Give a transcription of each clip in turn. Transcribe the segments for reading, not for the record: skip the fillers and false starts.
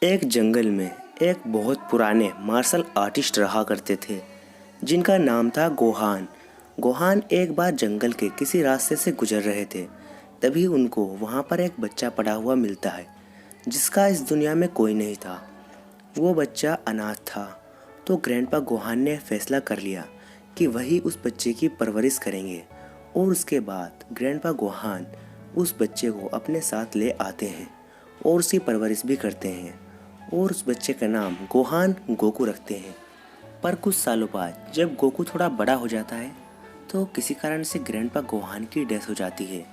एक जंगल में एक बहुत पुराने मार्शल आर्टिस्ट रहा करते थे जिनका नाम था गोहान। गोहान एक बार जंगल के किसी रास्ते से गुजर रहे थे। तभी उनको वहाँ पर एक बच्चा पड़ा हुआ मिलता है जिसका इस दुनिया में कोई नहीं था। वो बच्चा अनाथ था। तो ग्रैंडपा गोहान ने फैसला कर लिया कि वही उस बच्चे की परवरिश करेंगे। और उसके बाद ग्रैंडपा गोहान उस बच्चे को अपने साथ ले आते हैं और उसकी परवरिश भी करते हैं और उस बच्चे का नाम गोहान गोकू रखते हैं। पर कुछ सालों बाद जब गोकू थोड़ा बड़ा हो जाता है तो किसी कारण से ग्रैंडपा गोहान की डेथ हो जाती है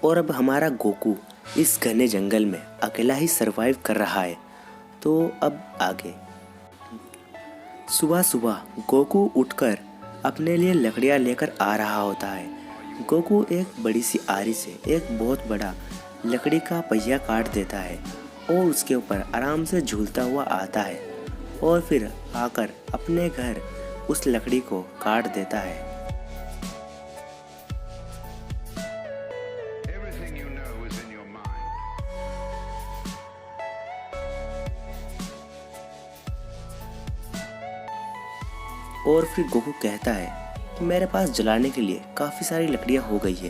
और अब हमारा गोकू इस घने जंगल में अकेला ही सरवाइव कर रहा है। तो अब आगे सुबह सुबह गोकू उठकर अपने लिए लकड़ियाँ लेकर आ रहा होता है। गोकू एक बड़ी सी आरी से एक बहुत बड़ा लकड़ी का पहिया काट देता है और उसके ऊपर आराम से झूलता हुआ आता है और फिर आकर अपने घर उस लकड़ी को काट देता है। Everything you know is in your mind. और फिर गोकू कहता है कि मेरे पास जलाने के लिए काफ़ी सारी लकड़ियाँ हो गई है।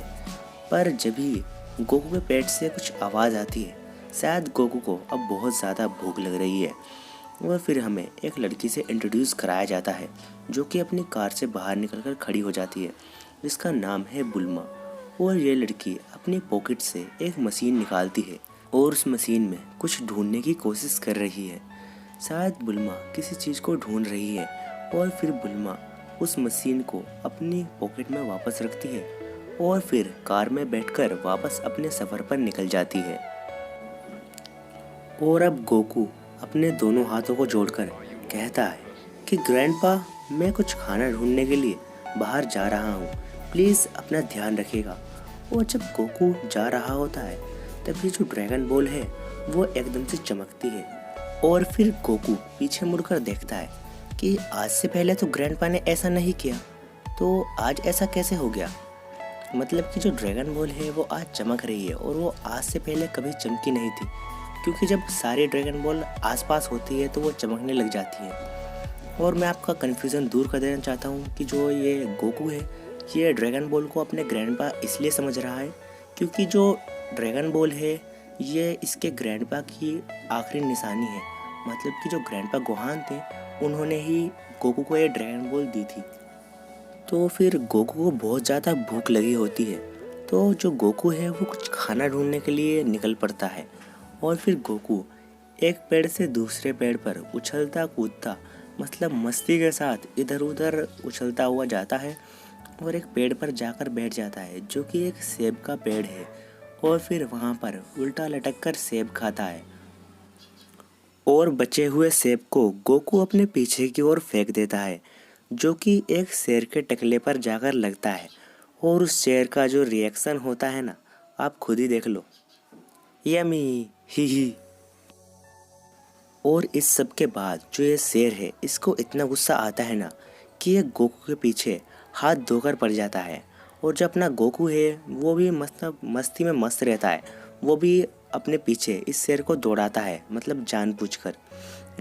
पर जब ही गोकू के पेट से कुछ आवाज़ आती है, शायद गोकू को अब बहुत ज़्यादा भूख लग रही है। और फिर हमें एक लड़की से इंट्रोड्यूस कराया जाता है जो कि अपनी कार से बाहर निकलकर खड़ी हो जाती है, जिसका नाम है बुल्मा। और ये लड़की अपनी पॉकेट से एक मशीन निकालती है और उस मशीन में कुछ ढूंढने की कोशिश कर रही है। शायद बुल्मा किसी चीज़ को ढूंढ रही है और फिर बुल्मा उस मशीन को अपनी पॉकेट में वापस रखती है और फिर कार में बैठकर वापस अपने सफ़र पर निकल जाती है। और अब गोकू अपने दोनों हाथों को जोड़कर कहता है कि ग्रैंडपा, मैं कुछ खाना ढूंढने के लिए बाहर जा रहा हूँ, प्लीज़ अपना ध्यान रखिएगा। और जब गोकू जा रहा होता है तभी जो ड्रैगन बॉल है वो एकदम से चमकती है और फिर गोकू पीछे मुड़कर देखता है कि आज से पहले तो ग्रैंडपा ने ऐसा नहीं किया, तो आज ऐसा कैसे हो गया। मतलब कि जो ड्रैगन बॉल है वो आज चमक रही है और वो आज से पहले कभी चमकी नहीं थी, क्योंकि जब सारी ड्रैगन बॉल आसपास होती है तो वो चमकने लग जाती है। और मैं आपका कन्फ्यूज़न दूर कर देना चाहता हूँ कि जो ये गोकू है ये ड्रैगन बॉल को अपने ग्रैंडपा इसलिए समझ रहा है क्योंकि जो ड्रैगन बॉल है ये इसके ग्रैंडपा की आखिरी निशानी है। मतलब कि जो ग्रैंडपा गोहान थे उन्होंने ही गोकू को ये ड्रैगन बॉल दी थी। तो फिर गोकू को बहुत ज़्यादा भूख लगी होती है, तो जो गोकू है वो कुछ खाना ढूंढने के लिए निकल पड़ता है। और फिर गोकू एक पेड़ से दूसरे पेड़ पर उछलता कूदता, मतलब मस्ती के साथ इधर उधर उछलता हुआ जाता है और एक पेड़ पर जाकर बैठ जाता है जो कि एक सेब का पेड़ है। और फिर वहाँ पर उल्टा लटक कर सेब खाता है और बचे हुए सेब को गोकू अपने पीछे की ओर फेंक देता है, जो कि एक शेर के टकले पर जाकर लगता है। और उस शेर का जो रिएक्शन होता है ना, आप खुद ही देख लो, यमी, ही। और इस सब के बाद जो ये शेर है इसको इतना गुस्सा आता है ना कि ये गोकू के पीछे हाथ धोकर पड़ जाता है। और जो अपना गोकू है वो भी मस्ती में मस्त रहता है, वो भी अपने पीछे इस शेर को दौड़ाता है, मतलब जानबूझकर।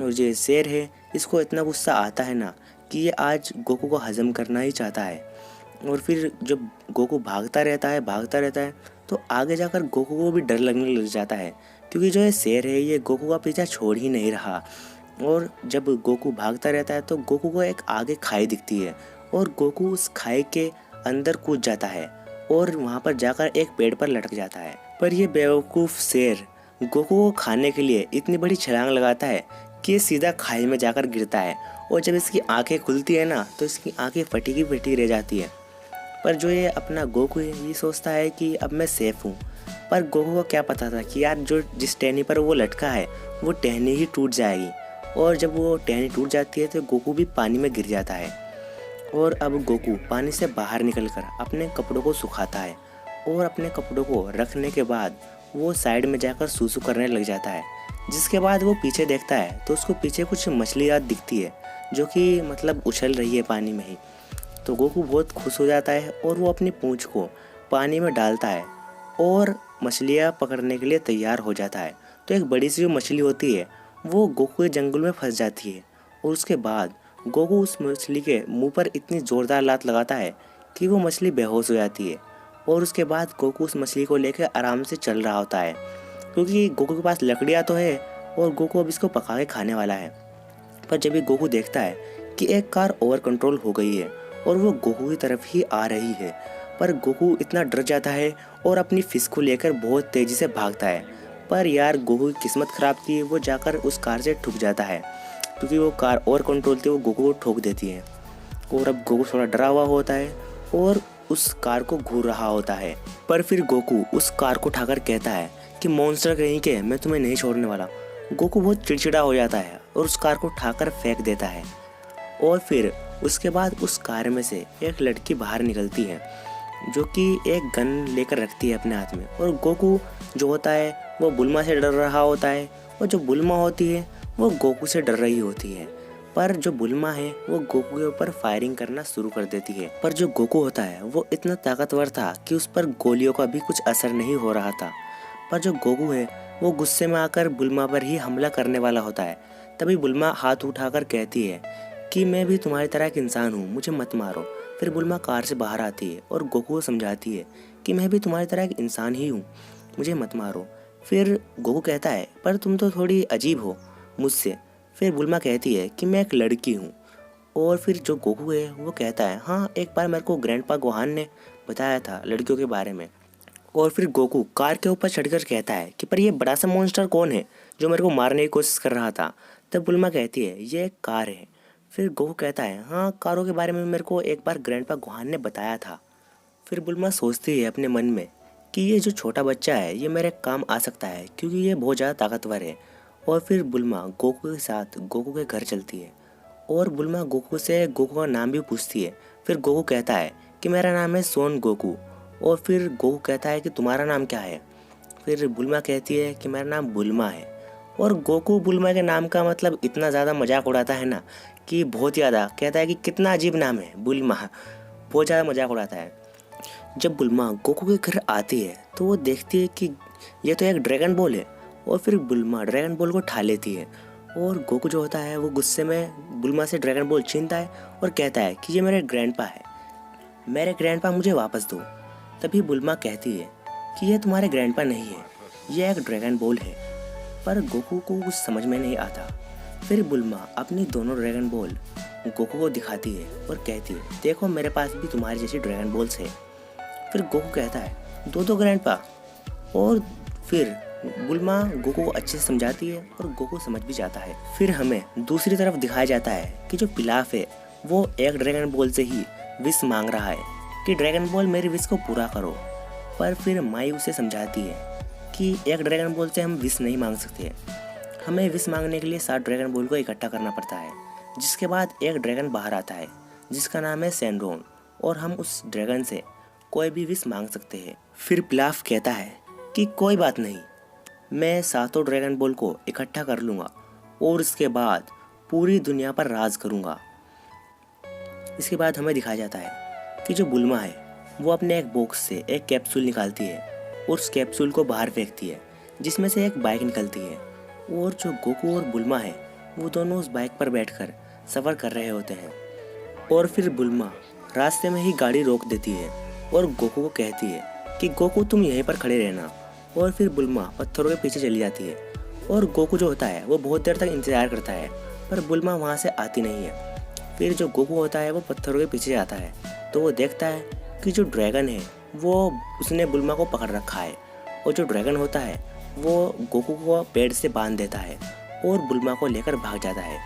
और जो शेर है इसको इतना गुस्सा आता है ना कि ये आज गोकू को हजम करना ही चाहता है। और फिर जब गोकू भागता रहता है तो आगे जाकर गोकू को भी डर लगने लग जाता है, क्योंकि जो ये शेर है ये गोकू का पीछा छोड़ ही नहीं रहा। और जब गोकू भागता रहता है तो गोकू को एक आगे खाई दिखती है और गोकू उस खाई के अंदर कूद जाता है और वहाँ पर जाकर एक पेड़ पर लटक जाता है। पर ये बेवकूफ़ शेर गोकू को खाने के लिए इतनी बड़ी छलांग लगाता है कि ये सीधा खाई में जाकर गिरता है। और जब इसकी आंखें खुलती है ना तो इसकी आंखें फटी की फटी रह जाती है। पर जो ये अपना गोकू है ये सोचता है कि अब मैं सेफ हूँ। पर गोकू को क्या पता था कि यार जो जिस टहनी पर वो लटका है वो टहनी ही टूट जाएगी। और जब वो टहनी टूट जाती है तो गोकू भी पानी में गिर जाता है। और अब गोकू पानी से बाहर निकलकर अपने कपड़ों को सुखाता है और अपने कपड़ों को रखने के बाद वो साइड में जाकर सूसू करने लग जाता है। जिसके बाद वो पीछे देखता है तो उसको पीछे कुछ मछलियाँ दिखती है जो कि मतलब उछल रही है पानी में ही। तो गोकू बहुत खुश हो जाता है और वो अपनी पूंछ को पानी में डालता है और मछलियाँ पकड़ने के लिए तैयार हो जाता है। तो एक बड़ी सी जो मछली होती है वो गोकू के जंगल में फंस जाती है और उसके बाद गोकू उस मछली के मुंह पर इतनी ज़ोरदार लात लगाता है कि वो मछली बेहोश हो जाती है। और उसके बाद गोकू उस मछली को लेकर आराम से चल रहा होता है, क्योंकि गोकू के पास लकड़ियाँ तो है और गोकू अब इसको पका के खाने वाला है। पर जब ये गोकू देखता है कि एक कार ओवर कंट्रोल हो गई है और वो गोकू की तरफ ही आ रही है, पर गोकू इतना डर जाता है और अपनी फिश को लेकर बहुत तेज़ी से भागता है। पर यार गोकू की किस्मत ख़राब थी, वो जाकर उस कार से ठुक जाता है, क्योंकि वो कार ओवर कंट्रोल थी, वो गोकू को ठोक देती है। और अब गोकू थोड़ा डरा हुआ होता है और उस कार को घूर रहा होता है। पर फिर गोकू उस कार को उठाकर कहता है कि मॉन्स्टर कहीं के, मैं तुम्हें नहीं छोड़ने वाला। गोकू बहुत चिड़चिड़ा हो जाता है और उस कार को उठाकर फेंक देता है। और फिर उसके बाद उस कार में से एक लड़की बाहर निकलती है, जो कि एक गन लेकर रखती है अपने हाथ में। और गोकू जो होता है वो बुल्मा से डर रहा होता है, और जो बुल्मा होती है वो गोकू से डर रही होती है। पर जो बुल्मा है वो गोकू के ऊपर फायरिंग करना शुरू कर देती है। पर जो गोकू होता है वो इतना ताकतवर था कि उस पर गोलियों का भी कुछ असर नहीं हो रहा था। पर जो गोकू है वो गुस्से में आकर बुल्मा पर ही हमला करने वाला होता है। तभी बुल्मा हाथ उठाकर कहती है कि मैं भी तुम्हारी तरह एक इंसान हूँ, मुझे मत मारो। फिर बुल्मा कार से बाहर आती है और गोकू को समझाती है कि मैं भी तुम्हारी तरह एक इंसान ही हूँ, मुझे मत मारो। फिर गोकू कहता है पर तुम तो थोड़ी अजीब हो मुझसे। फिर बुल्मा कहती है कि मैं एक लड़की हूँ। और फिर जो गोकू है वो कहता है हाँ, एक बार मेरे को ग्रैंडपा गोहान ने बताया था लड़कियों के बारे में। और फिर गोकू कार के ऊपर चढ़कर कहता है कि पर ये बड़ा सा मॉन्स्टर कौन है जो मेरे को मारने की कोशिश कर रहा था। तब बुल्मा कहती है ये एक कार है। फिर गोकू कहता है हाँ, कारों के बारे में मेरे को एक बार ग्रैंडपा गोहान ने बताया था। फिर बुल्मा सोचती है अपने मन में कि ये जो छोटा बच्चा है ये मेरे काम आ सकता है, क्योंकि ये बहुत ज़्यादा ताकतवर है। और फिर बुल्मा गोकू के साथ गोकू के घर चलती है और बुल्मा गोकू से गोकू का नाम भी पूछती है। फिर गोकू कहता है कि मेरा नाम है सोन गोकू। और फिर गोकू कहता है कि तुम्हारा नाम क्या है। फिर बुल्मा कहती है कि मेरा नाम बुल्मा है। और गोकू बुल्मा के नाम का मतलब इतना ज़्यादा मजाक उड़ाता है ना कि बहुत ज़्यादा, कहता है कि कितना अजीब नाम है बुल्मा, बहुत ज़्यादा मजाक उड़ाता है। जब बुल्मा गोकू के घर आती है तो वो देखती है कि ये तो एक ड्रैगन बॉल है। और फिर बुल्मा ड्रैगन बॉल को उठा लेती है और गोकू जो होता है वो गुस्से में बुल्मा से ड्रैगन बॉल छीनता है और कहता है कि ये मेरे ग्रैंडपा है, मेरे ग्रैंडपा मुझे वापस दो। तभी बुल्मा कहती है कि ये तुम्हारे ग्रैंडपा नहीं है, ये एक ड्रैगन बॉल है। पर गोकू को कुछ समझ में नहीं आता। फिर बुल्मा अपनी दोनों ड्रैगन बॉल गोकू को दिखाती है और कहती है देखो मेरे पास भी तुम्हारी जैसी ड्रैगन बॉल्स है। फिर गोकू कहता है दो ग्रैंडपा। और फिर बुल्मा गोकू को अच्छे से समझाती है और गोकू समझ भी जाता है। फिर हमें दूसरी तरफ दिखाया जाता है कि जो पिलाफ है वो एक ड्रैगन बॉल से ही विश मांग रहा है कि ड्रैगन बॉल मेरी विश को पूरा करो। पर फिर माई उसे समझाती है कि एक ड्रैगन बॉल से हम विश नहीं मांग सकते, हमें विश मांगने के लिए 7 ड्रैगन बॉल को इकट्ठा करना पड़ता है। जिसके बाद एक ड्रैगन बाहर आता है जिसका नाम है सैनरोन, और हम उस ड्रैगन से कोई भी विश मांग सकते हैं। फिर पिलाफ कहता है कि कोई बात नहीं, मैं 7 ड्रैगन बॉल को इकट्ठा कर लूँगा और इसके बाद पूरी दुनिया पर राज करूँगा। इसके बाद हमें दिखाया जाता है कि जो बुल्मा है वो अपने एक बॉक्स से एक कैप्सूल निकालती है और उस कैप्सूल को बाहर फेंकती है, जिसमें से एक बाइक निकलती है। और जो गोकू और बुल्मा है वो दोनों उस बाइक पर बैठकर सफ़र कर रहे होते हैं। और फिर बुल्मा रास्ते में ही गाड़ी रोक देती है और गोकू को कहती है कि गोकू तुम यहीं पर खड़े रहना। और फिर बुल्मा पत्थरों के पीछे चली जाती है और गोकू जो होता है वो बहुत देर तक इंतज़ार करता है, पर बुल्मा वहाँ से आती नहीं है। फिर जो गोकू होता है वो पत्थरों के पीछे जाता है तो वो देखता है कि जो ड्रैगन है वो उसने बुल्मा को पकड़ रखा है, और जो ड्रैगन होता है वो गोकू को पेड़ से बांध देता है और बुल्मा को लेकर भाग जाता है।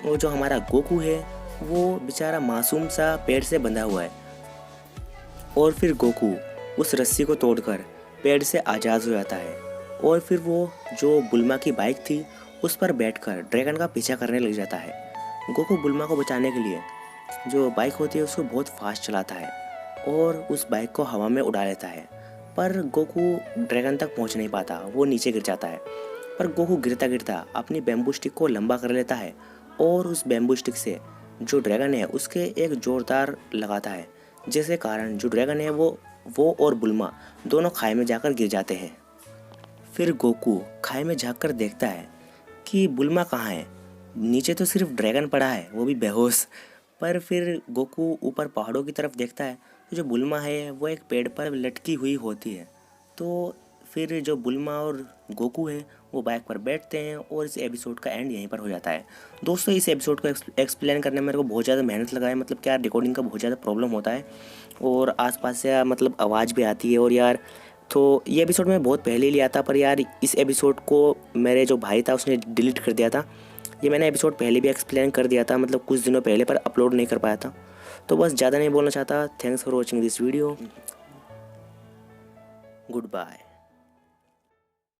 और जो हमारा गोकू है वो बेचारा मासूम सा पेड़ से बंधा हुआ है। और फिर गोकू उस रस्सी को तोड़कर पेड़ से आज़ाद हो जाता है और फिर वो जो बुल्मा की बाइक थी उस पर बैठकर ड्रैगन का पीछा करने लग जाता है। गोकू बुल्मा को बचाने के लिए जो बाइक होती है उसको बहुत फास्ट चलाता है और उस बाइक को हवा में उड़ा लेता है, पर गोकू ड्रैगन तक पहुंच नहीं पाता, वो नीचे गिर जाता है। पर गोकू गिरता गिरता अपनी बैम्बू स्टिक को लंबा कर लेता है और उस बैम्बू स्टिक से जो ड्रैगन है उसके एक जोरदार लगाता है, जिसके कारण जो ड्रैगन है वो और बुल्मा दोनों खाई में जाकर गिर जाते हैं। फिर गोकू खाई में झाँक कर देखता है कि बुल्मा कहाँ है। नीचे तो सिर्फ ड्रैगन पड़ा है, वो भी बेहोश। पर फिर गोकू ऊपर पहाड़ों की तरफ देखता है तो जो बुल्मा है वो एक पेड़ पर लटकी हुई होती है। तो फिर जो बुल्मा और गोकू है वो बाइक पर बैठते हैं और इस एपिसोड का एंड यहीं पर हो जाता है। दोस्तों इस एपिसोड को एक्सप्लेन करने में मेरे को बहुत ज़्यादा मेहनत लगा है, मतलब क्या रिकॉर्डिंग का बहुत ज़्यादा प्रॉब्लम होता है और आसपास से मतलब आवाज़ भी आती है। और यार तो ये एपिसोड मैं बहुत पहले ही लिया था, पर यार इस एपिसोड को मेरे जो भाई था उसने डिलीट कर दिया था। ये मैंने एपिसोड पहले भी एक्सप्लेन कर दिया था, मतलब कुछ दिनों पहले, पर अपलोड नहीं कर पाया था। तो बस ज़्यादा नहीं बोलना चाहता। Thanks for watching this video. Good bye.